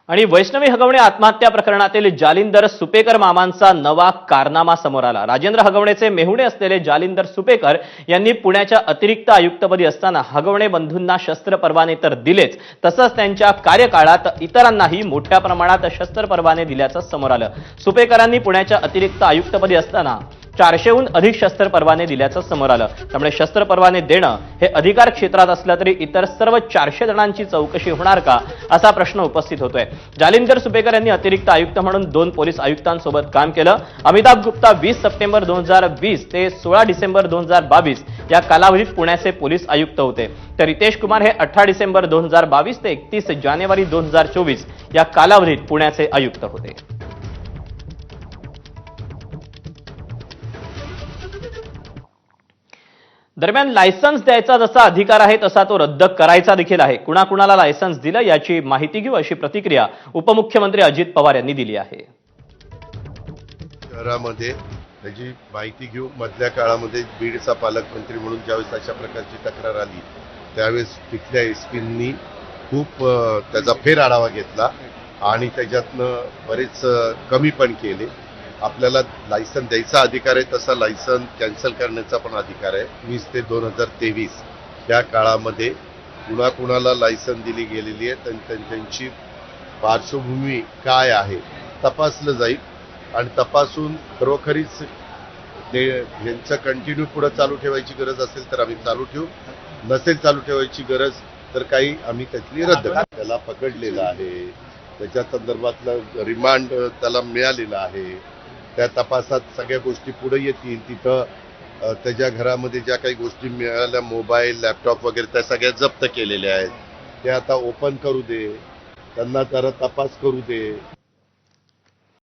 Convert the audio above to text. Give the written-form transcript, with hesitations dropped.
आणि वैष्णवी हगवणे आत्महत्या प्रकरणातील जालिंदर सुपेकर मामांचा नवा कारनामा समोर आला। राजेंद्र हगवणेचे मेहुणे असलेले जालिंदर सुपेकर यांनी पुण्याच्या अतिरिक्त आयुक्तपदी असताना हगवणे बंधूंना शस्त्र परवाने तर दिलेच, तसंच त्यांच्या कार्यकाळात इतरांनाही मोठ्या प्रमाणात शस्त्र परवाने दिल्याचं समोर आलं। सुपेकरांनी पुण्याच्या अतिरिक्त आयुक्तपदी असताना 400हून अधिक शस्त्र परवाने दिल्याचं समोर आलं। त्यामुळे शस्त्र परवाने देणं हे अधिकार क्षेत्रात असलं तरी इतर सर्व 400 जणांची चौकशी होणार का, असा प्रश्न उपस्थित होतोय। जालिंदर सुपेकर यांनी अतिरिक्त आयुक्त म्हणून 2 पोलीस आयुक्तांसोबत काम केलं। अमिताभ गुप्ता 20 सप्टेंबर 2020 ते 16 डिसेंबर 2022 या कालावधीत पुण्याचे पोलीस आयुक्त होते, तर रितेश कुमार हे 18 डिसेंबर 2022 ते 31 जानेवारी 2024 या कालावधीत पुण्याचे आयुक्त होते। दरम्यान लायसन्स द्यायचा जसा अधिकार आहे तसा तो रद्द करायचा देखील आहे। कुणाकुणाला लायसन्स दिलं याची माहिती घेऊ, अशी प्रतिक्रिया उपमुख्यमंत्री अजित पवार यांनी दिली आहे। शहरामध्ये त्याची माहिती घेऊ। मधल्या काळामध्ये बीडचा पालकमंत्री म्हणून ज्यावेळेस अशा प्रकारची तक्रार आली त्यावेळेस तिथल्या एसपींनी खूप त्याचा फेरआढावा घेतला आणि त्याच्यातनं बरेच कमी पण केले। आपल्याला लायसन द्यायचा अधिकार आहे, तसा लायसन कॅन्सल करण्याचा पण अधिकार आहे। 20 ते 2023 या काळामध्ये कुणाकुणाला लायसन दिली गेलेली आहे त्यांची पार्श्वभूमी काय आहे तपासलं जाईल आणि तपासून खरोखरीच ते यांचं कंटिन्यू पुढे चालू ठेवायची गरज असेल तर आम्ही चालू ठेवू, नसेल चालू ठेवायची गरज तर काही आम्ही त्यातली रद्द करू। त्याला पकडलेलं आहे, त्याच्या संदर्भातलं रिमांड त्याला मिळालेलं आहे। त्या तपासात सगळ्या गोष्टी पुढे येतील। तिथं त्याच्या घरामध्ये ज्या काही गोष्टी मिळाल्या, मोबाईल, लॅपटॉप वगैरे, त्या सगळ्या जप्त केलेल्या आहेत। ते आता ओपन करू दे, त्यांना जरा तपास करू दे।